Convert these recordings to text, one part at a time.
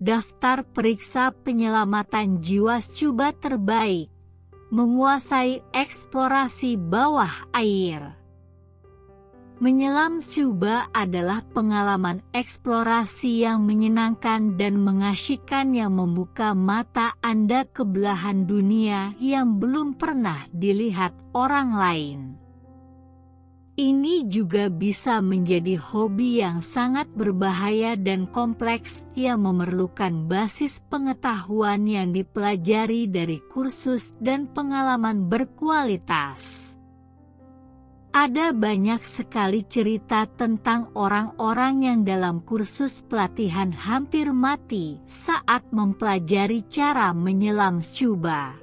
daftar periksa penyelamatan jiwa scuba terbaik, menguasai eksplorasi bawah air. Menyelam scuba adalah pengalaman eksplorasi yang menyenangkan dan mengasyikkan yang membuka mata Anda ke belahan dunia yang belum pernah dilihat orang lain. Ini juga bisa menjadi hobi yang sangat berbahaya dan kompleks yang memerlukan basis pengetahuan yang dipelajari dari kursus dan pengalaman berkualitas. Ada banyak sekali cerita tentang orang-orang yang dalam kursus pelatihan hampir mati saat mempelajari cara menyelam scuba.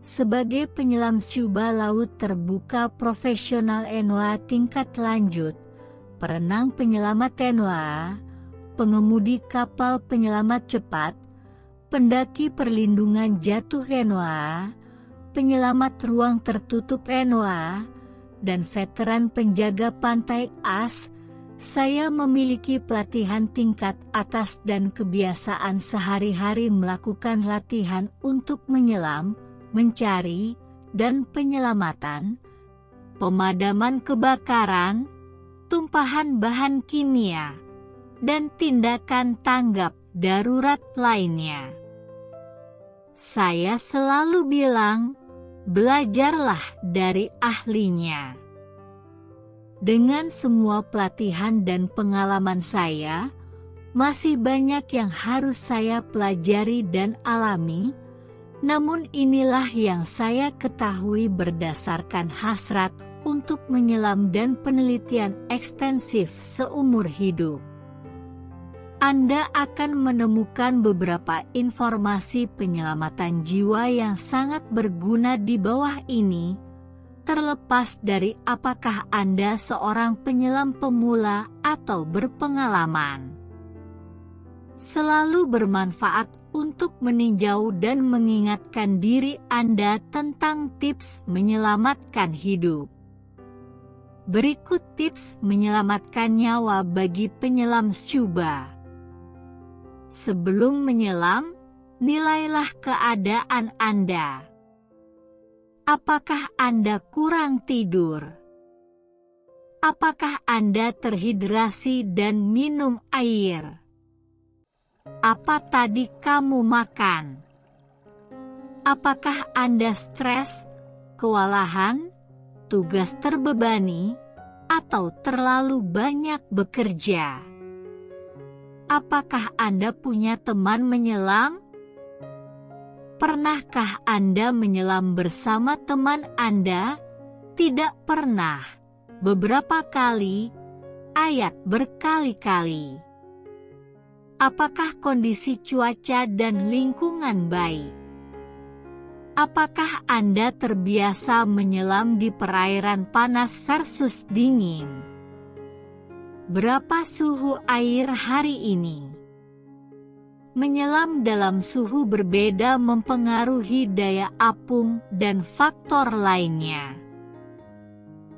Sebagai penyelam scuba laut terbuka profesional NOAA tingkat lanjut, perenang penyelamat NOAA, pengemudi kapal penyelamat cepat, pendaki perlindungan jatuh NOAA, penyelamat ruang tertutup NOAA, dan veteran penjaga pantai AS, saya memiliki pelatihan tingkat atas dan kebiasaan sehari-hari melakukan latihan untuk menyelam, mencari, dan penyelamatan, pemadaman kebakaran, tumpahan bahan kimia, dan tindakan tanggap darurat lainnya. Saya selalu bilang, belajarlah dari ahlinya. Dengan semua pelatihan dan pengalaman saya, masih banyak yang harus saya pelajari dan alami, namun inilah yang saya ketahui berdasarkan hasrat untuk menyelam dan penelitian ekstensif seumur hidup. Anda akan menemukan beberapa informasi penyelamatan jiwa yang sangat berguna di bawah ini, terlepas dari apakah Anda seorang penyelam pemula atau berpengalaman. Selalu bermanfaat untuk meninjau dan mengingatkan diri Anda tentang tips menyelamatkan hidup. Berikut tips menyelamatkan nyawa bagi penyelam scuba. Sebelum menyelam, nilailah keadaan Anda. Apakah Anda kurang tidur? Apakah Anda terhidrasi dan minum air? Apa tadi kamu makan? Apakah Anda stres, kewalahan, tugas terbebani, atau terlalu banyak bekerja? Apakah Anda punya teman menyelam? Pernahkah Anda menyelam bersama teman Anda? Tidak pernah. Beberapa kali, ayat berkali-kali. Apakah kondisi cuaca dan lingkungan baik? Apakah Anda terbiasa menyelam di perairan panas versus dingin? Berapa suhu air hari ini? Menyelam dalam suhu berbeda mempengaruhi daya apung dan faktor lainnya.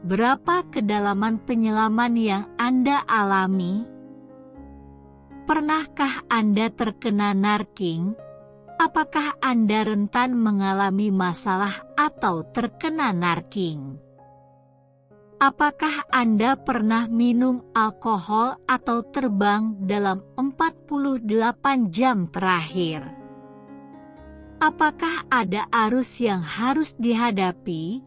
Berapa kedalaman penyelaman yang Anda alami? Pernahkah Anda terkena narking? Apakah Anda rentan mengalami masalah atau terkena narking? Apakah Anda pernah minum alkohol atau terbang dalam 48 jam terakhir? Apakah ada arus yang harus dihadapi?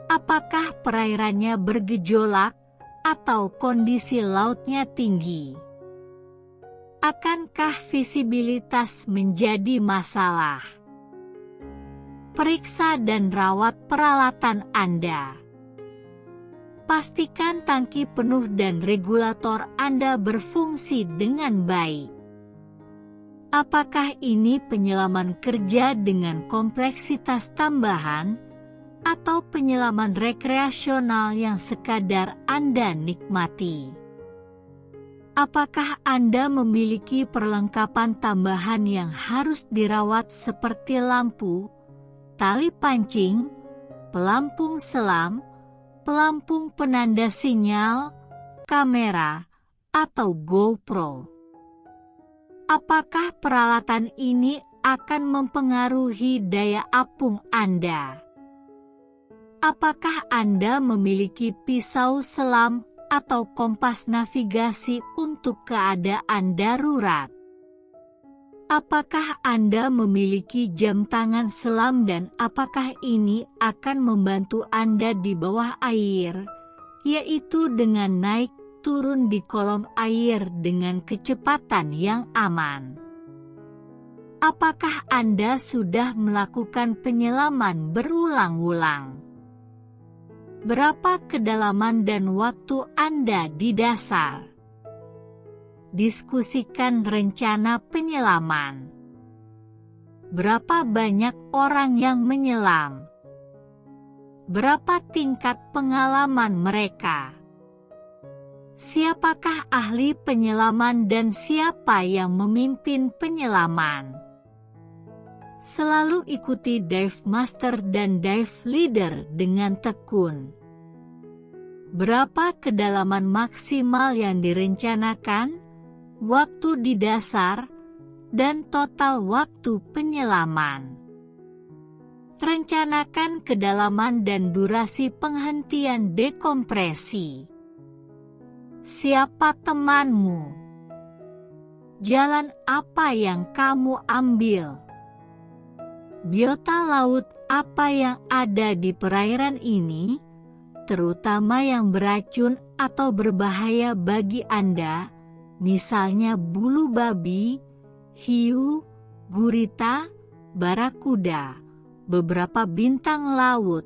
Apakah perairannya bergejolak atau kondisi lautnya tinggi? Akankah visibilitas menjadi masalah? Periksa dan rawat peralatan Anda. Pastikan tangki penuh dan regulator Anda berfungsi dengan baik. Apakah ini penyelaman kerja dengan kompleksitas tambahan atau penyelaman rekreasional yang sekadar Anda nikmati? Apakah Anda memiliki perlengkapan tambahan yang harus dirawat seperti lampu, tali pancing, pelampung selam, pelampung penanda sinyal, kamera, atau GoPro? Apakah peralatan ini akan mempengaruhi daya apung Anda? Apakah Anda memiliki pisau selam atau kompas navigasi untuk keadaan darurat? Apakah Anda memiliki jam tangan selam dan apakah ini akan membantu Anda di bawah air, yaitu dengan naik turun di kolom air dengan kecepatan yang aman? Apakah Anda sudah melakukan penyelaman berulang-ulang? Berapa kedalaman dan waktu Anda di dasar? Diskusikan rencana penyelaman. Berapa banyak orang yang menyelam? Berapa tingkat pengalaman mereka? Siapakah ahli penyelaman dan siapa yang memimpin penyelaman? Selalu ikuti dive master dan dive leader dengan tekun. Berapa kedalaman maksimal yang direncanakan, waktu di dasar, dan total waktu penyelaman? Rencanakan kedalaman dan durasi penghentian dekompresi. Siapa temanmu? Jalan apa yang kamu ambil? Biota laut apa yang ada di perairan ini, terutama yang beracun atau berbahaya bagi Anda, misalnya bulu babi, hiu, gurita, barakuda, beberapa bintang laut,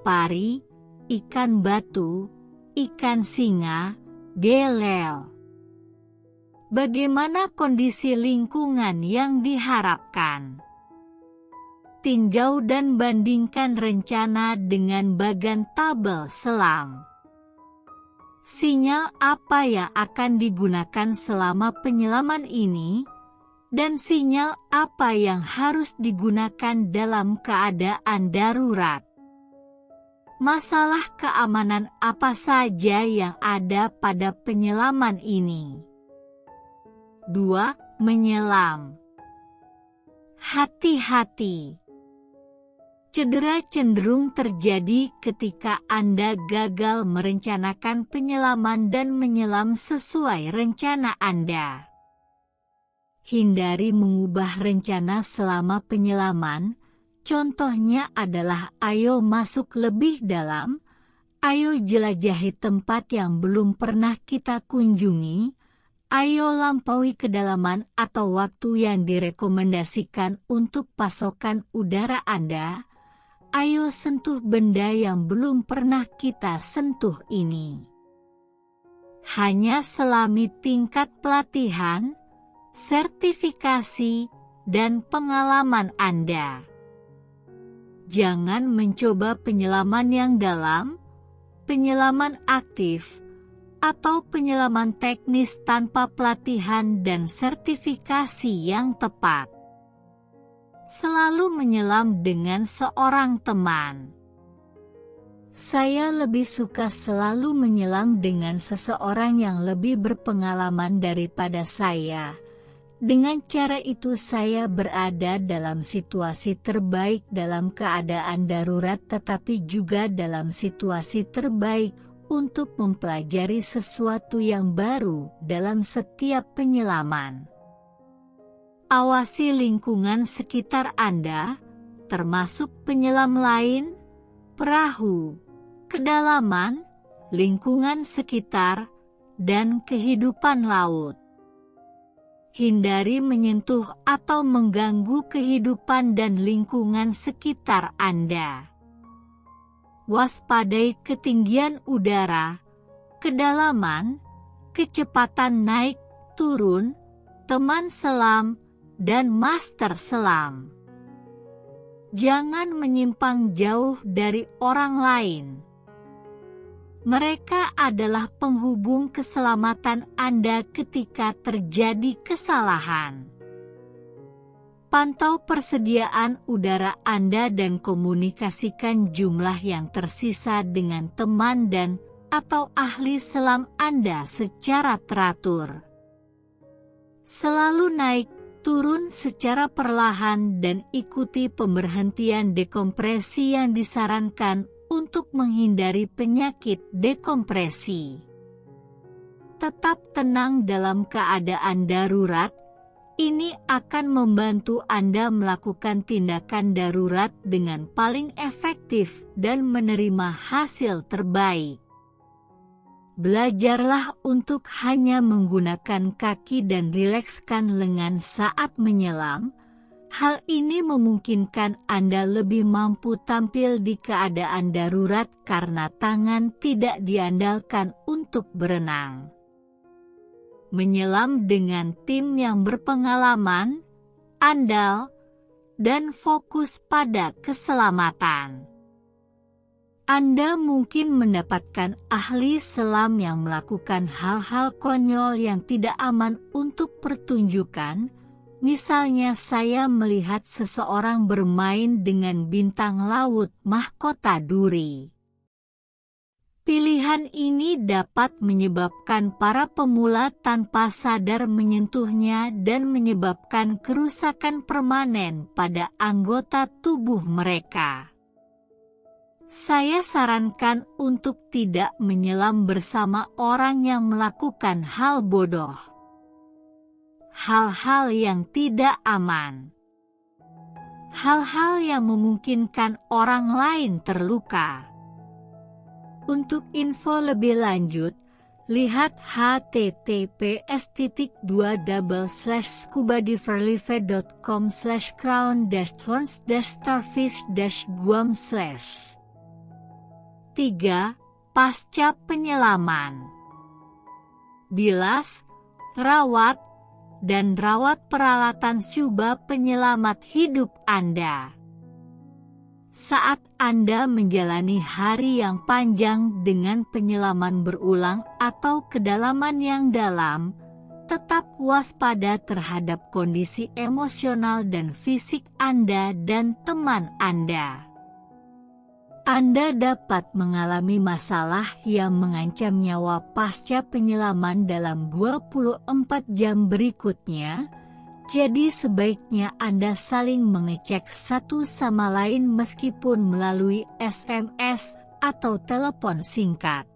pari, ikan batu, ikan singa, delel. Bagaimana kondisi lingkungan yang diharapkan? Tinjau dan bandingkan rencana dengan bagan tabel selam. Sinyal apa yang akan digunakan selama penyelaman ini, dan sinyal apa yang harus digunakan dalam keadaan darurat. Masalah keamanan apa saja yang ada pada penyelaman ini? 2. Menyelam. Hati-hati. Cedera cenderung terjadi ketika Anda gagal merencanakan penyelaman dan menyelam sesuai rencana Anda. Hindari mengubah rencana selama penyelaman. Contohnya adalah ayo masuk lebih dalam, ayo jelajahi tempat yang belum pernah kita kunjungi, ayo lampaui kedalaman atau waktu yang direkomendasikan untuk pasokan udara Anda. Ayo sentuh benda yang belum pernah kita sentuh ini. Hanya selami tingkat pelatihan, sertifikasi, dan pengalaman Anda. Jangan mencoba penyelaman yang dalam, penyelaman aktif, atau penyelaman teknis tanpa pelatihan dan sertifikasi yang tepat. Selalu menyelam dengan seorang teman. Saya lebih suka selalu menyelam dengan seseorang yang lebih berpengalaman daripada saya. Dengan cara itu saya berada dalam situasi terbaik dalam keadaan darurat tetapi juga dalam situasi terbaik untuk mempelajari sesuatu yang baru dalam setiap penyelaman. Awasi lingkungan sekitar Anda, termasuk penyelam lain, perahu, kedalaman, lingkungan sekitar, dan kehidupan laut. Hindari menyentuh atau mengganggu kehidupan dan lingkungan sekitar Anda. Waspadai ketinggian udara, kedalaman, kecepatan naik turun, teman selam, dan master selam. Jangan menyimpang jauh dari orang lain. Mereka adalah penghubung keselamatan Anda ketika terjadi kesalahan. Pantau persediaan udara Anda dan komunikasikan jumlah yang tersisa dengan teman dan atau ahli selam Anda secara teratur. Selalu naik turun secara perlahan dan ikuti pemberhentian dekompresi yang disarankan untuk menghindari penyakit dekompresi. Tetap tenang dalam keadaan darurat. Ini akan membantu Anda melakukan tindakan darurat dengan paling efektif dan menerima hasil terbaik. Belajarlah untuk hanya menggunakan kaki dan rilekskan lengan saat menyelam. Hal ini memungkinkan Anda lebih mampu tampil di keadaan darurat karena tangan tidak diandalkan untuk berenang. Menyelam dengan tim yang berpengalaman, andal, dan fokus pada keselamatan. Anda mungkin mendapatkan ahli selam yang melakukan hal-hal konyol yang tidak aman untuk pertunjukan. Misalnya saya melihat seseorang bermain dengan bintang laut mahkota duri. Pilihan ini dapat menyebabkan para pemula tanpa sadar menyentuhnya dan menyebabkan kerusakan permanen pada anggota tubuh mereka. Saya sarankan untuk tidak menyelam bersama orang yang melakukan hal bodoh. Hal-hal yang tidak aman. Hal-hal yang memungkinkan orang lain terluka. Untuk info lebih lanjut, lihat https://scubadiverlife.com/crown-thorns-starfish-guam/. 3. Pasca penyelaman. Bilas, rawat, dan rawat peralatan scuba penyelamat hidup Anda. Saat Anda menjalani hari yang panjang dengan penyelaman berulang atau kedalaman yang dalam, tetap waspada terhadap kondisi emosional dan fisik Anda dan teman Anda. Anda dapat mengalami masalah yang mengancam nyawa pasca penyelaman dalam 24 jam berikutnya. Jadi sebaiknya Anda saling mengecek satu sama lain meskipun melalui SMS atau telepon singkat.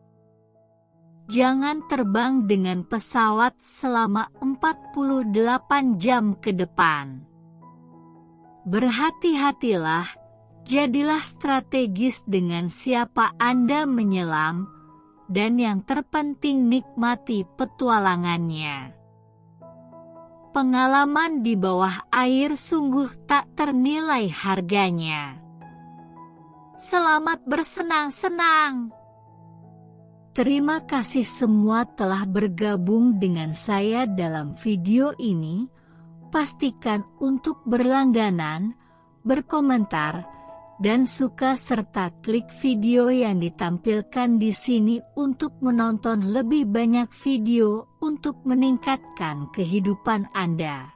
Jangan terbang dengan pesawat selama 48 jam ke depan. Berhati-hatilah, jadilah strategis dengan siapa Anda menyelam, dan yang terpenting nikmati petualangannya. Pengalaman di bawah air sungguh tak ternilai harganya. Selamat bersenang-senang. Terima kasih semua telah bergabung dengan saya dalam video ini. Pastikan untuk berlangganan, berkomentar, dan suka serta klik video yang ditampilkan di sini untuk menonton lebih banyak video untuk meningkatkan kehidupan Anda.